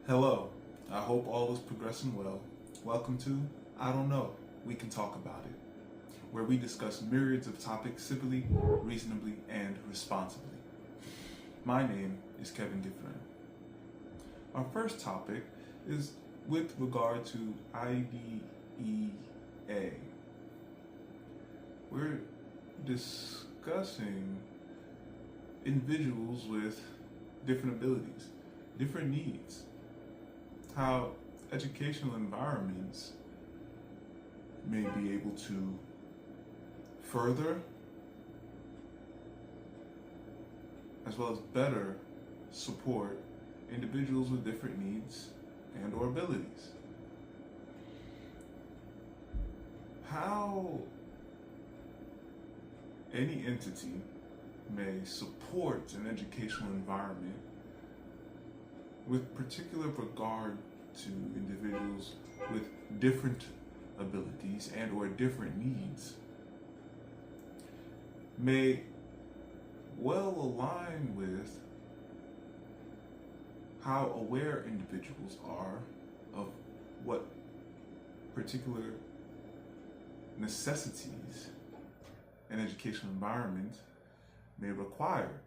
Hello, I hope all is progressing well. Welcome to I Don't Know, We Can Talk About It, where we discuss myriads of topics civilly, reasonably, and responsibly. My name is Kevin Dufresne. Our first topic is with regard to IDEA. We're discussing individuals with different abilities, different needs, how educational environments may be able to further as well as better support individuals with different needs and or abilities. How any entity may support an educational environment with particular regard to individuals with different abilities and or different needs may well align with how aware individuals are of what particular necessities an educational environment may require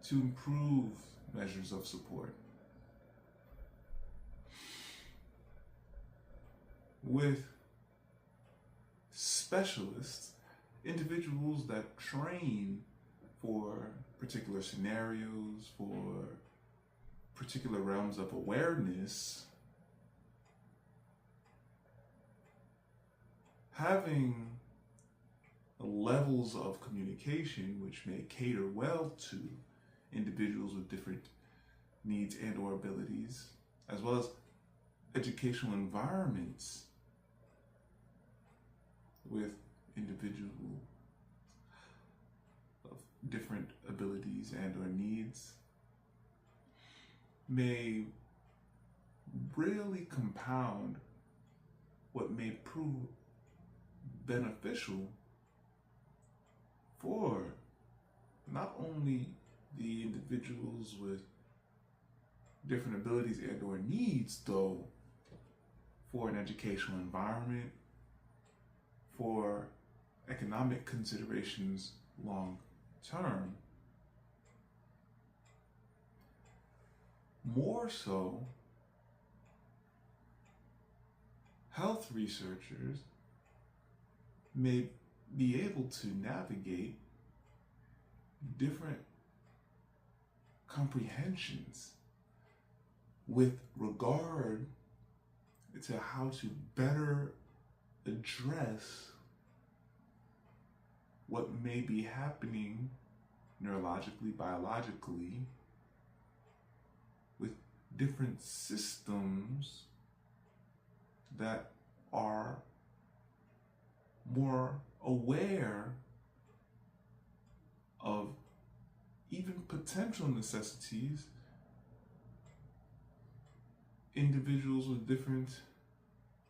to improve measures of support. With specialists, individuals that train for particular scenarios, for particular realms of awareness, having levels of communication which may cater well to individuals with different needs and or abilities, as well as educational environments with individuals of different abilities and or needs may really compound what may prove beneficial for not only the individuals with different abilities and or needs, though, for an educational environment, for economic considerations long term. More so, health researchers may be able to navigate different comprehensions with regard to how to better address what may be happening neurologically, biologically, with different systems that are more aware of even potential necessities individuals with different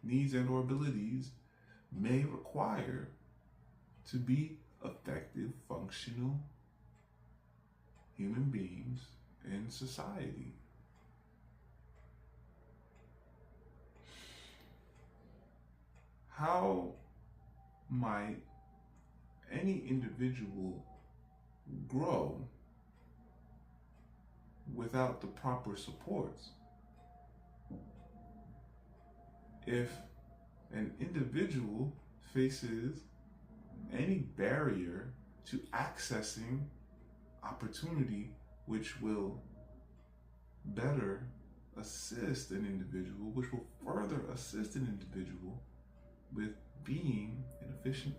needs and or abilities may require to be effective, functional human beings in society. How might any individual grow without the proper supports? If an individual faces any barrier to accessing opportunity which will better assist an individual, which will further assist an individual with being an efficient,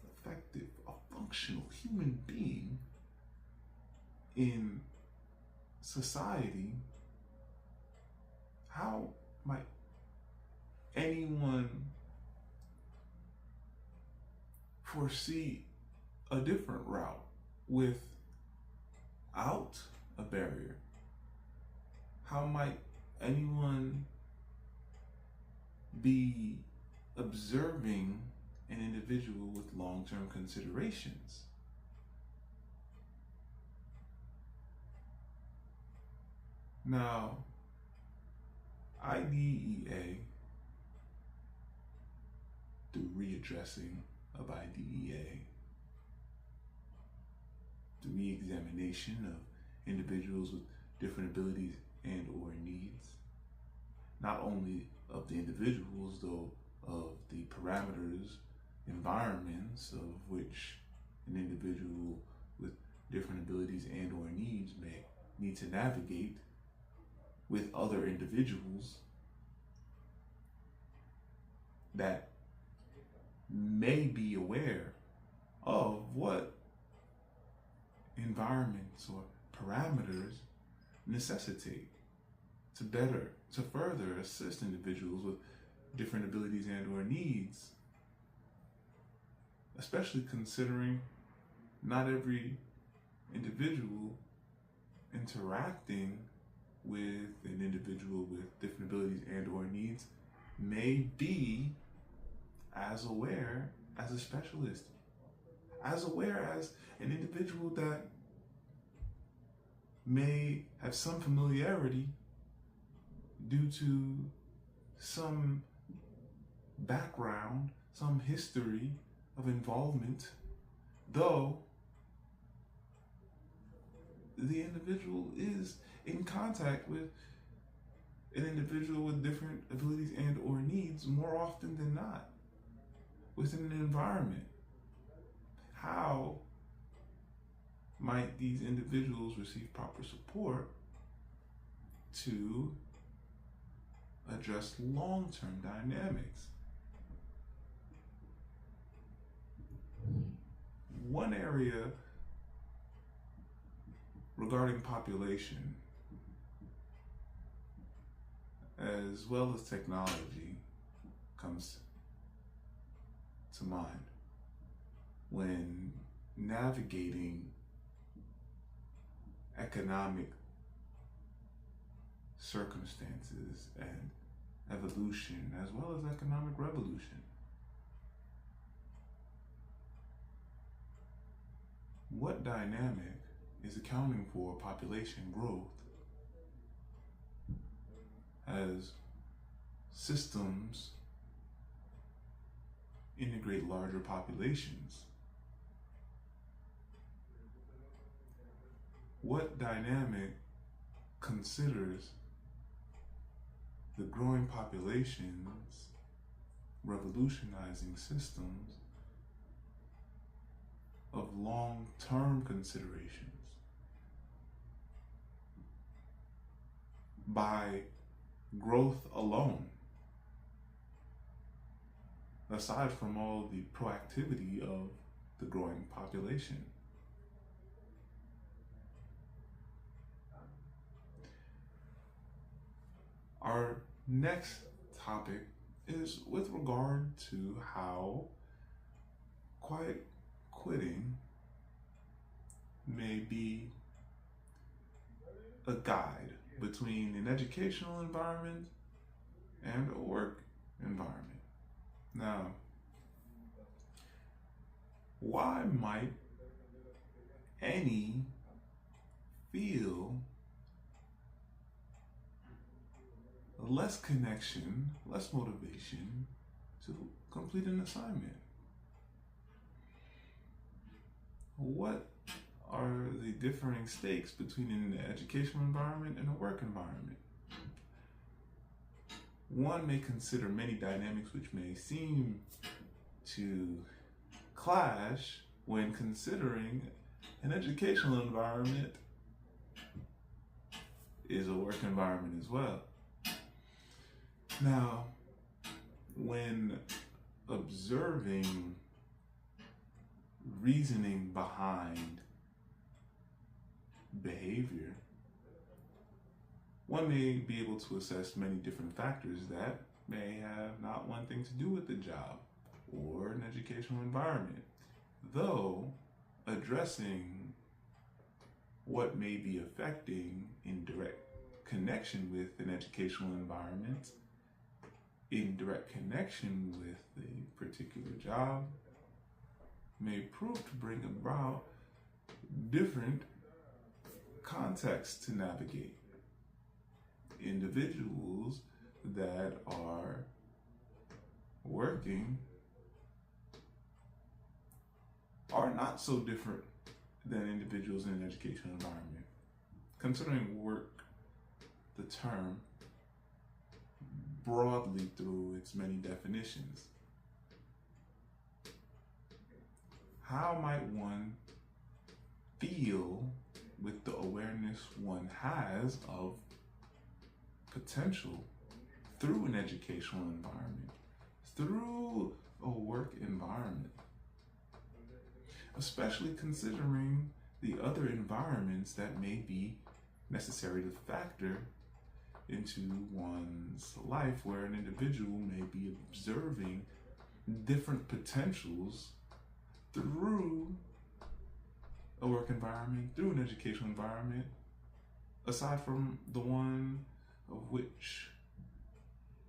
effective, a functional human being in society, how might anyone foresee a different route without a barrier? How might anyone be observing an individual with long-term considerations? Now, IDEA, the readdressing of IDEA, the re-examination of individuals with different abilities and or needs, not only of the individuals, though, of the parameters, environments of which an individual with different abilities and or needs may need to navigate with other individuals that may be aware of what environments or parameters necessitate to further assist individuals with different abilities and or needs, especially considering not every individual interacting with an individual with different abilities and or needs may be as aware as a specialist, as aware as an individual that may have some familiarity due to some background, some history of involvement, though the individual is in contact with an individual with different abilities and or needs more often than not within an environment. How might these individuals receive proper support to address long-term dynamics? One area regarding population, as well as technology, comes to mind when navigating economic circumstances and evolution, as well as economic revolution. What dynamic is accounting for population growth as systems integrate larger populations? What dynamic considers the growing populations revolutionizing systems of long-term considerations? By growth alone, aside from all the proactivity of the growing population. Our next topic is with regard to how quiet quitting may be a guide between an educational environment and a work environment. Now, why might any feel less connection, less motivation to complete an assignment? What are the differing stakes between an educational environment and a work environment? One may consider many dynamics which may seem to clash when considering an educational environment is a work environment as well. Now, when observing reasoning behind behavior, one may be able to assess many different factors that may have not one thing to do with the job or an educational environment, though addressing what may be affecting in direct connection with an educational environment, in direct connection with a particular job, may prove to bring about different contexts to navigate. Individuals that are working are not so different than individuals in an educational environment. Considering work, the term, broadly through its many definitions, how might one feel with the awareness one has of potential through an educational environment, through a work environment, especially considering the other environments that may be necessary to factor into one's life, where an individual may be observing different potentials through a work environment, through an educational environment, aside from the one of which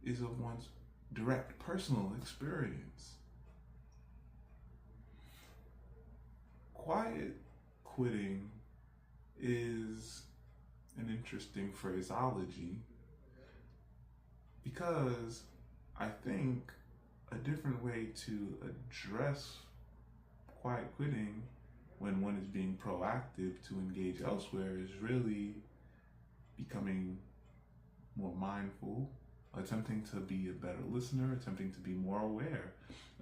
is of one's direct personal experience. Quiet quitting is an interesting phraseology because I think a different way to address quiet quitting when one is being proactive to engage elsewhere is really becoming more mindful, attempting to be a better listener, attempting to be more aware,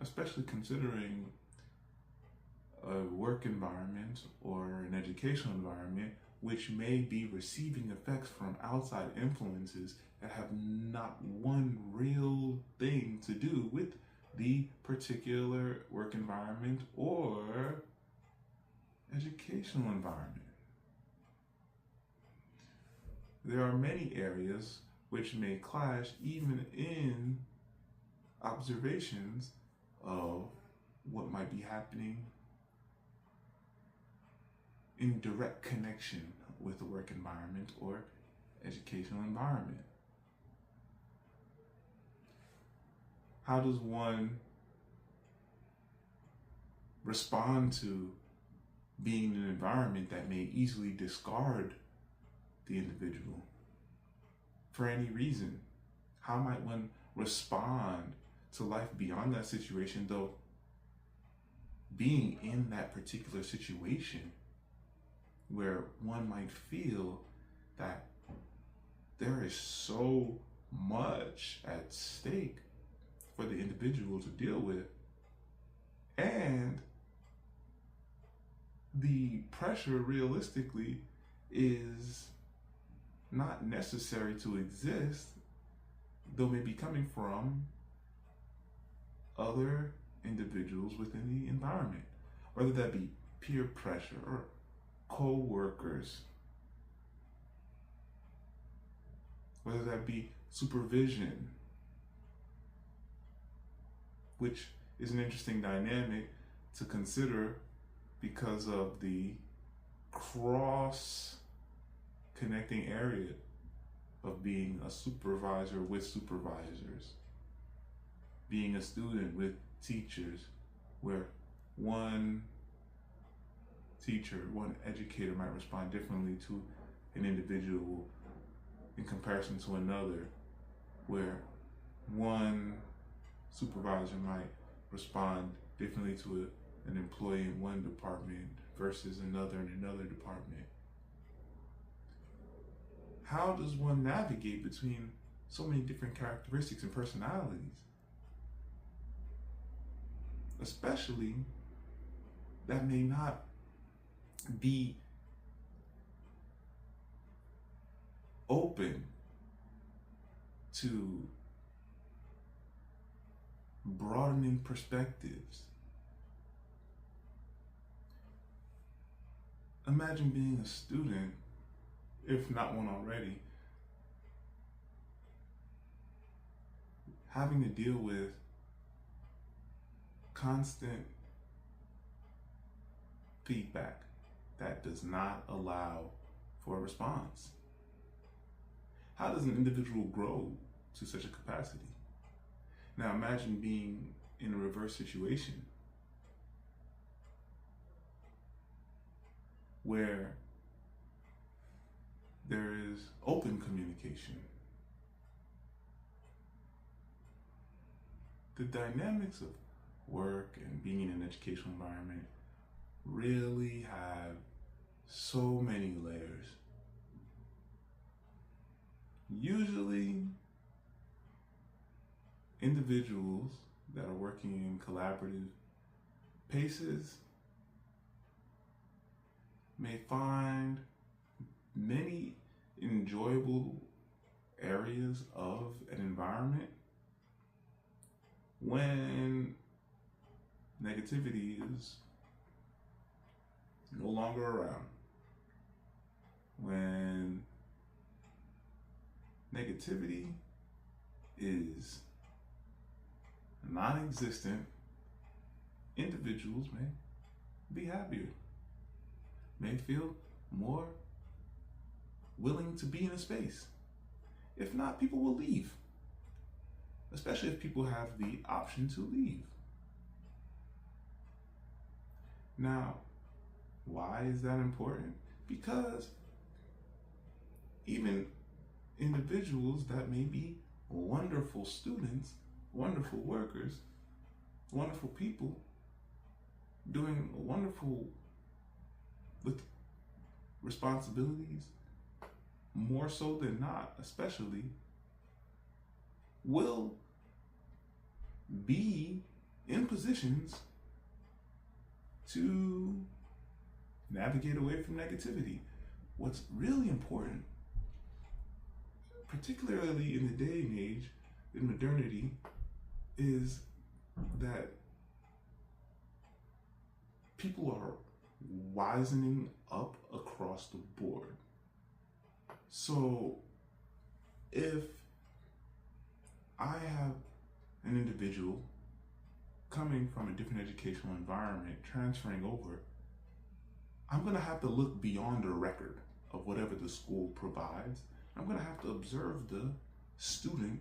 especially considering a work environment or an educational environment which may be receiving effects from outside influences that have not one real thing to do with the particular work environment or educational environment. There are many areas which may clash even in observations of what might be happening in direct connection with the work environment or educational environment. How does one respond to being in an environment that may easily discard the individual for any reason? How might one respond to life beyond that situation, though being in that particular situation where one might feel that there is so much at stake for the individual to deal with, and the pressure realistically is not necessary to exist, though may be coming from other individuals within the environment, whether that be peer pressure or co-workers, whether that be supervision, which is an interesting dynamic to consider because of the cross connecting area of being a supervisor with supervisors, being a student with teachers, where one teacher, one educator might respond differently to an individual in comparison to another, where one supervisor might respond differently to an employee in one department versus another in another department. How does one navigate between so many different characteristics and personalities? Especially that may not be open to broadening perspectives. Imagine being a student, if not one already, having to deal with constant feedback that does not allow for a response. How does an individual grow to such a capacity? Now imagine being in a reverse situation where there is open communication, the dynamics of work and being in an educational environment really have so many layers. Usually, individuals that are working in collaborative paces may find many enjoyable areas of an environment when negativity is no longer around. When negativity is non-existent, individuals may be happier, may feel more willing to be in a space. If not, people will leave, especially if people have the option to leave. Now, why is that important? Because even individuals that may be wonderful students, wonderful workers, wonderful people, doing wonderful with responsibilities, more so than not, especially, will be in positions to navigate away from negativity. What's really important, particularly in the day and age, in modernity, is that people are wisening up across the board. So if I have an individual coming from a different educational environment, transferring over, I'm going to have to look beyond the record of whatever the school provides. I'm going to have to observe the student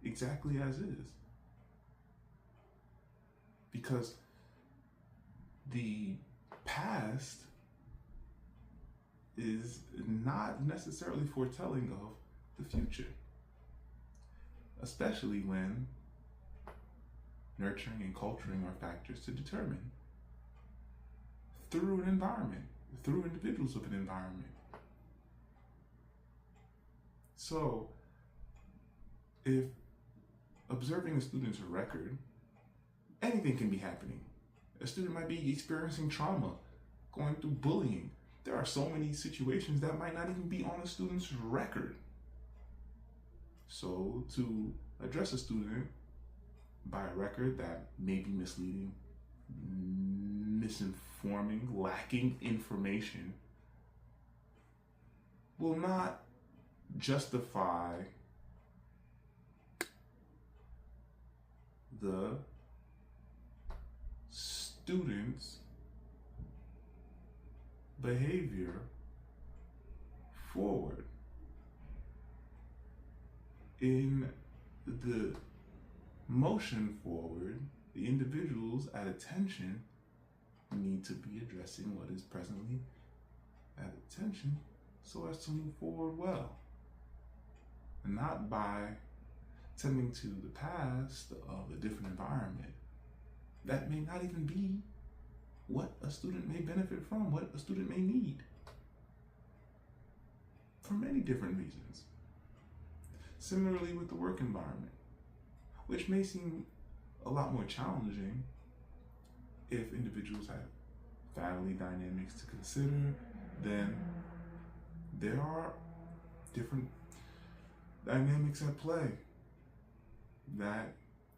exactly as is. Because the past is not necessarily foretelling of the future, especially when nurturing and culturing are factors to determine through an environment, through individuals of an environment. So, if observing a student's record, anything can be happening. A student might be experiencing trauma, going through bullying. There are so many situations that might not even be on a student's record. So, to address a student by a record that may be misleading, misinforming, lacking information, will not justify the student's behavior forward. In the motion forward, the individuals at attention need to be addressing what is presently at attention so as to move forward well. And not by tending to the past of a different environment that may not even be what a student may benefit from, what a student may need, for many different reasons. Similarly with the work environment, which may seem a lot more challenging if individuals have family dynamics to consider, then there are different dynamics at play that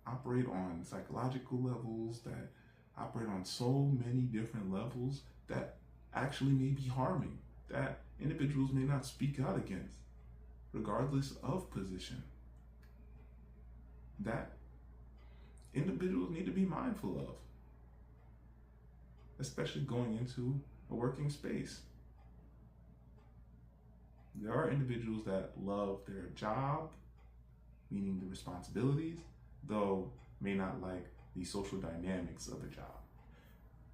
operate on psychological levels, that operate on so many different levels that actually may be harming, that individuals may not speak out against, regardless of position, that individuals need to be mindful of, especially going into a working space. There are individuals that love their job, meaning the responsibilities, though may not like the social dynamics of the job.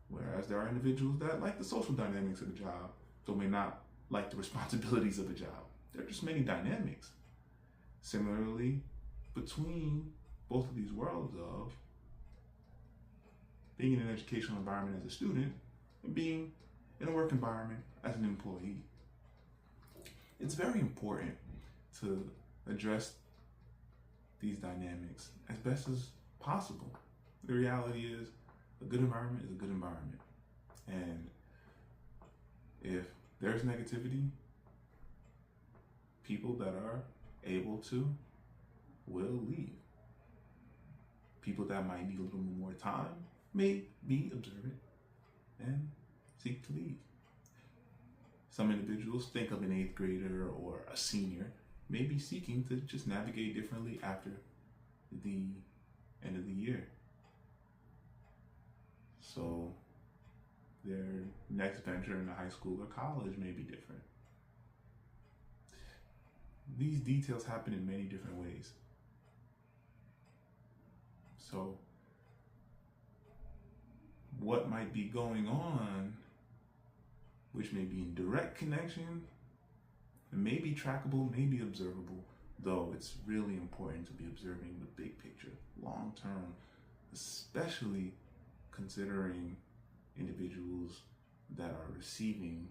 Whereas there are individuals that like the social dynamics of the job, though may not like the responsibilities of the job. There are just many dynamics. Similarly, between both of these worlds of being in an educational environment as a student and being in a work environment as an employee. It's very important to address these dynamics as best as possible. The reality is, a good environment is a good environment. And if there's negativity, people that are able to will leave. People that might need a little more time may be observant and seek to leave. Some individuals, think of an 8th grader or a senior, may be seeking to just navigate differently after the end of the year. So their next venture in high school or college may be different. These details happen in many different ways. So what might be going on, which may be in direct connection, may be trackable, may be observable, though it's really important to be observing the big picture, long term, especially considering individuals that are receiving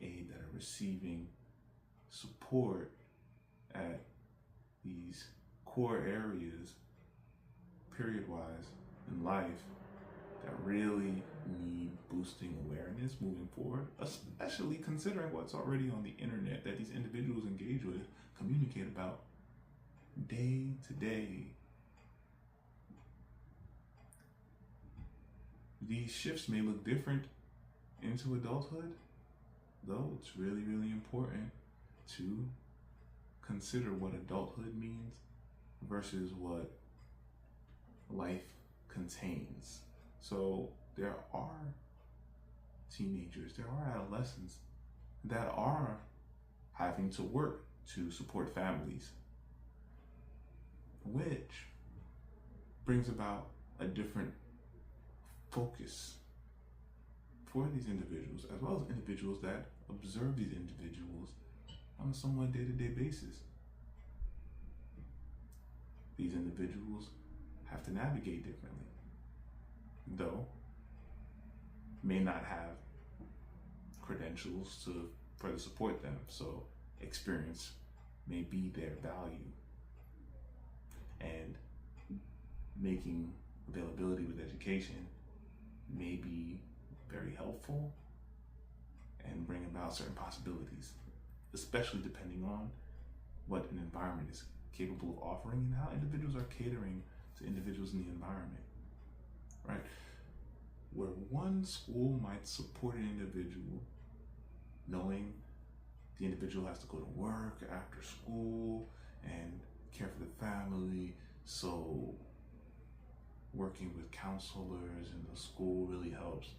aid, that are receiving support at these core areas, period-wise, in life, that really need boosting awareness moving forward, especially considering what's already on the internet that these individuals engage with, communicate about day to day. These shifts may look different into adulthood, though it's really, really important to consider what adulthood means versus what life contains. So there are teenagers, there are adolescents that are having to work to support families, which brings about a different focus for these individuals, as well as individuals that observe these individuals on a somewhat day-to-day basis. These individuals have to navigate differently, though may not have credentials to further support them, so experience may be their value, and making availability with education may be very helpful and bring about certain possibilities, especially depending on what an environment is capable of offering and how individuals are catering to individuals in the environment, right? Where one school might support an individual, knowing the individual has to go to work after school and care for the family, so working with counselors in the school really helps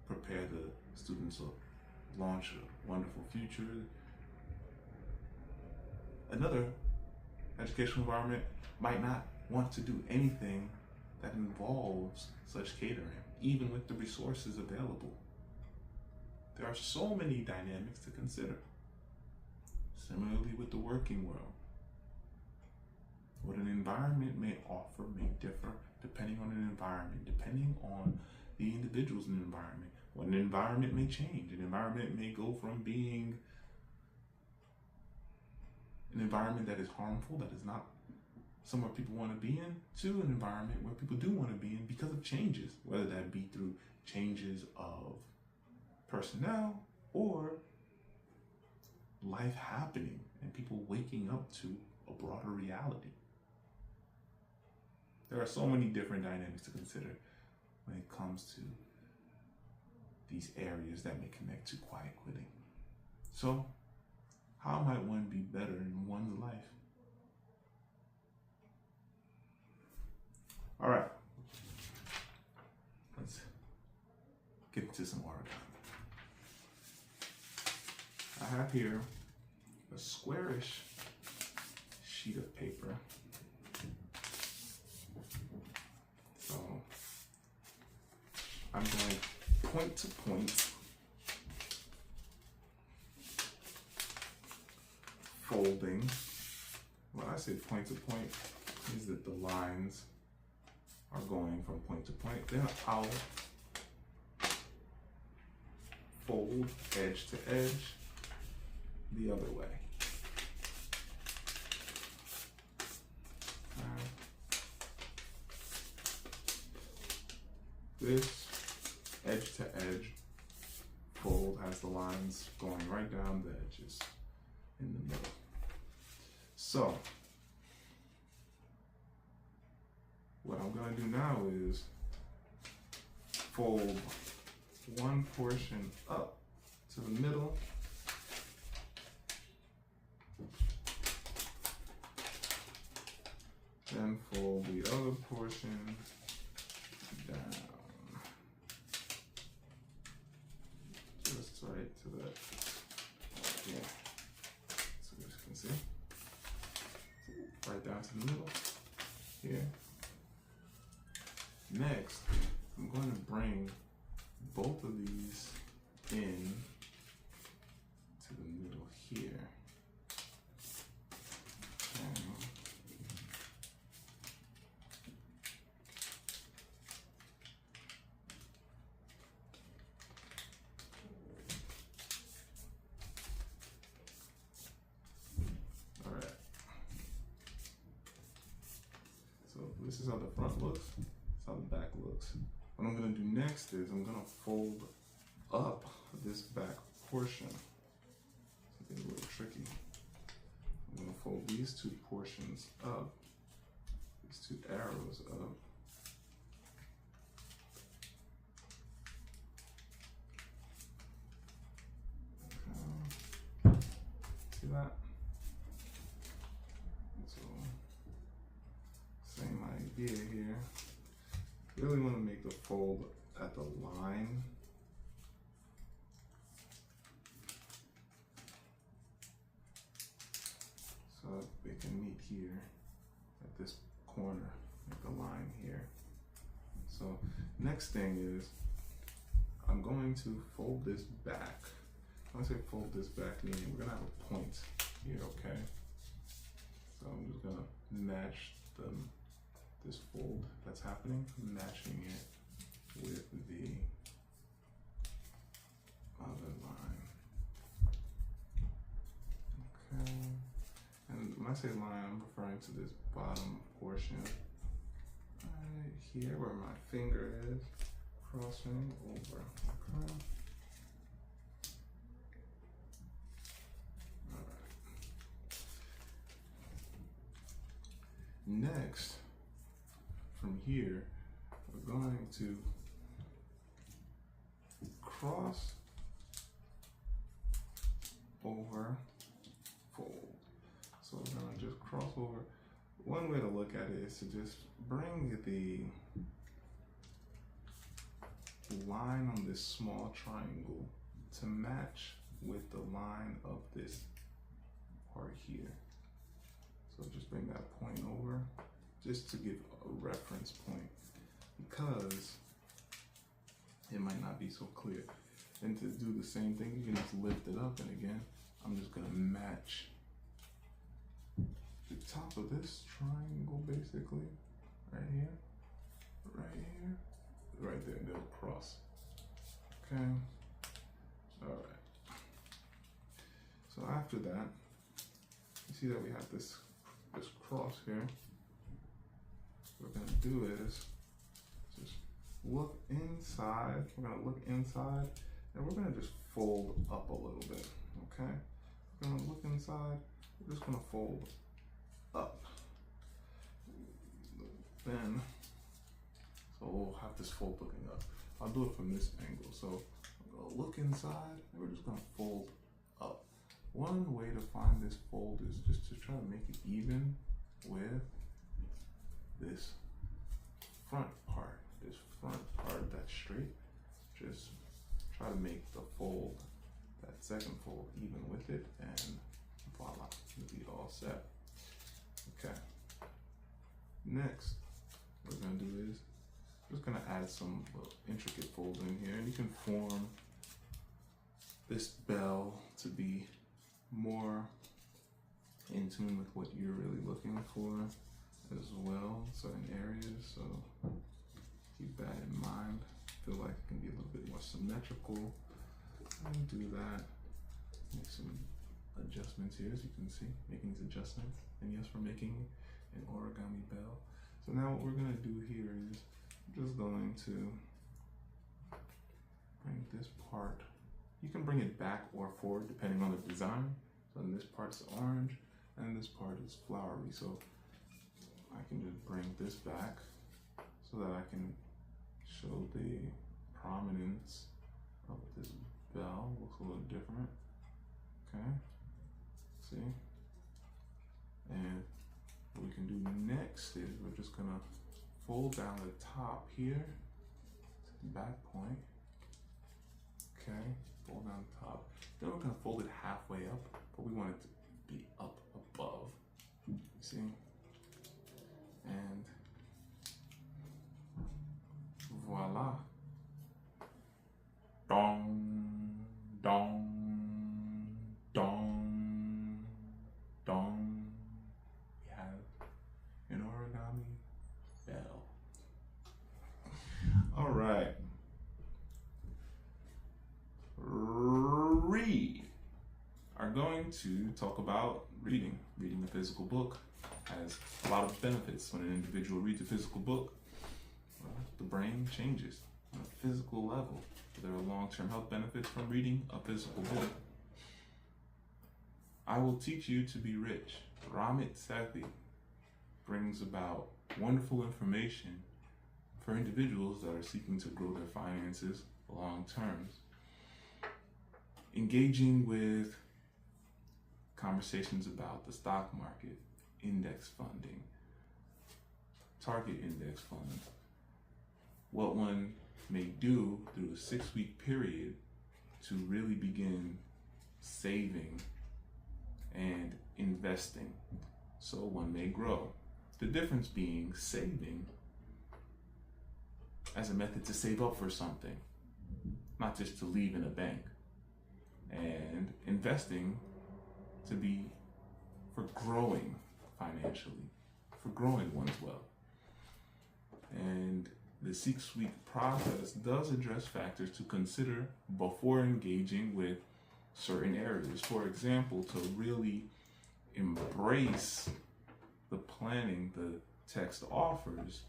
prepare the students to launch a wonderful future. Another educational environment might not want to do anything that involves such catering, even with the resources available. There are so many dynamics to consider. Similarly with the working world, what an environment may offer may differ depending on an environment, depending on the individuals in the environment. What an environment may change. An environment may go from being an environment that is harmful, that is not somewhere people want to be in, to an environment where people do want to be in because of changes, whether that be through changes of personnel or life happening and people waking up to a broader reality. There are so many different dynamics to consider when it comes to these areas that may connect to quiet quitting. So, how might one be better in one's life? All right, let's get into some origami. I have here a squarish sheet of paper. So I'm going point to point, folding. When I say point to point, is that the lines are going from point to point. Then I'll fold edge to edge the other way. This edge to edge fold has the lines going right down the edges in the middle. So what I'm going to do now is fold one portion up to the middle, then fold the other portion down, just right to that, yeah, so as you can see, right down to the middle here. Next, I'm going to bring both of these in to the middle here. All right. So this is how the front looks. How the back looks. What I'm going to do next is I'm going to fold up this back portion. Something a little tricky. I'm going to fold these two portions up, these two arrows up. Okay. See that? So, same idea here. Really want to make the fold at the line. So they can meet here at this corner, at the line here. So next thing is I'm going to fold this back. When I say fold this back, meaning we're gonna have a point here, okay? So I'm just gonna match this fold that's happening, matching it with the other line. Okay. And when I say line, I'm referring to this bottom portion right here where my finger is, crossing over. Okay. All right. Next, from here, we're going to cross over, fold. So we're gonna just cross over. One way to look at it is to just bring the line on this small triangle to match with the line of this part here. So just bring that point over, just to give a reference point, because it might not be so clear. And to do the same thing, you can just lift it up, and again, I'm just gonna match the top of this triangle basically, right here, right there, they'll cross, okay? All right, so after that, you see that we have this cross here. What we're gonna do is just look inside. We're gonna look inside, and we're gonna just fold up a little bit, okay? We're gonna look inside, we're just gonna fold up. Then, so we'll have this fold looking up. I'll do it from this angle. So I'm gonna look inside, and we're just gonna fold up. One way to find this fold is just to try to make it even with this front part that's straight. Just try to make the fold, that second fold, even with it, and voila, you'll be all set. Okay. Next, what we're gonna do is just gonna add some intricate folds in here, and you can form this bell to be more in tune with what you're really looking for. as well in certain areas, so keep that in mind. Feel like it can be a little bit more symmetrical. And do that. Make some adjustments here, as you can see, making these adjustments. And yes, we're making an origami bell. So now what we're gonna do here is just going to bring this part. You can bring it back or forward depending on the design. So this part's orange and this part is flowery. So I can just bring this back so that I can show the prominence of this bell. Looks a little different. Okay, see? And what we can do next is we're just gonna fold down the top here to the back point. Okay, fold down the top. Then we're gonna fold it halfway up, but we want it to be up above. See? And voila. Dong, dong, dong, dong. We have an origami bell. All right. We are going to talk about reading. Reading a physical book has a lot of benefits. When an individual reads a physical book, well, the brain changes on a physical level. There are long-term health benefits from reading a physical book. I Will Teach You to Be Rich. Ramit Sethi brings about wonderful information for individuals that are seeking to grow their finances long term. Engaging with conversations about the stock market, index funding, target index funds, what one may do through a 6-week period to really begin saving and investing so one may grow. The difference being saving as a method to save up for something, not just to leave in a bank, and investing to be for growing financially, for growing one's wealth. And the 6-week process does address factors to consider before engaging with certain areas. For example, to really embrace the planning the text offers,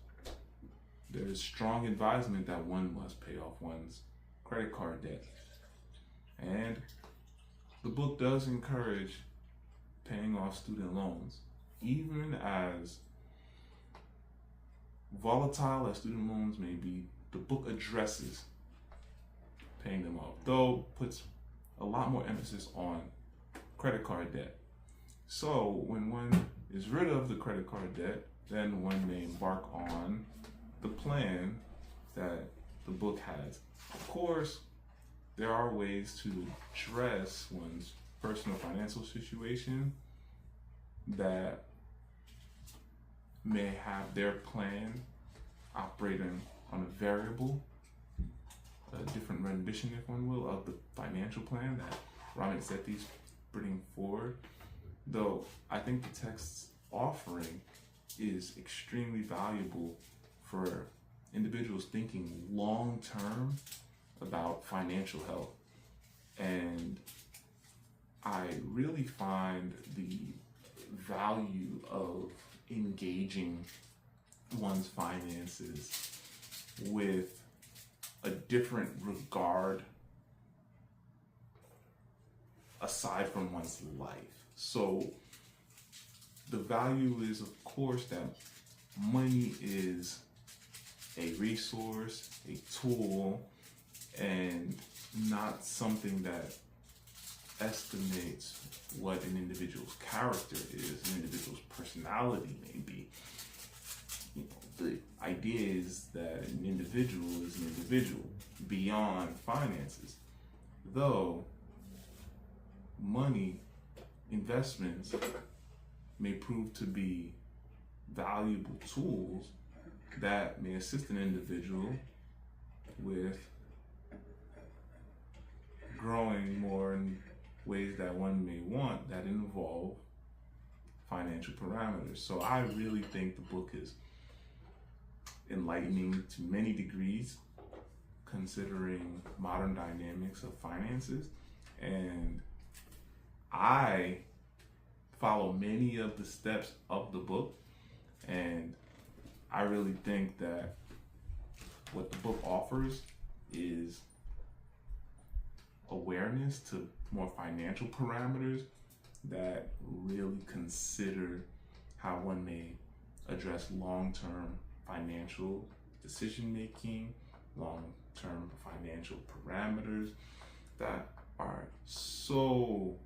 there is strong advisement that one must pay off one's credit card debt. And the book does encourage paying off student loans, even as volatile as student loans may be. The book addresses paying them off, though puts a lot more emphasis on credit card debt. So when one is rid of the credit card debt, then one may embark on the plan that the book has. Of course, there are ways to address one's personal financial situation that may have their plan operating on a variable, a different rendition, if one will, of the financial plan that Ramit Sethi's bringing forward. Though I think the text's offering is extremely valuable for individuals thinking long term about financial health. And I really find the value of engaging one's finances with a different regard aside from one's life. So the value is, of course, that money is a resource, a tool, and not something that estimates what an individual's character is, an individual's personality may be. You know, the idea is that an individual is an individual beyond finances. Though money, investments may prove to be valuable tools that may assist an individual with growing more in ways that one may want that involve financial parameters. So I really think the book is enlightening to many degrees, considering modern dynamics of finances. And I follow many of the steps of the book, and I really think that what the book offers is awareness to more financial parameters that really consider how one may address long-term financial decision making, long-term financial parameters that are so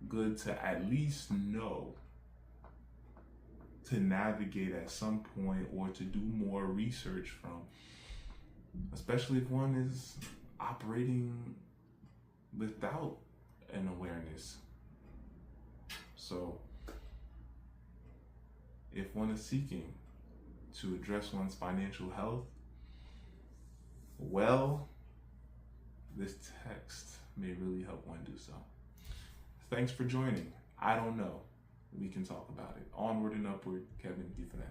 good to at least know, to navigate at some point, or to do more research from, especially if one is operating without an awareness. So if one is seeking to address one's financial health, well, this text may really help one do so. Thanks for joining. I don't know. We can talk about it. Onward and Upward, Kevin Dufresne.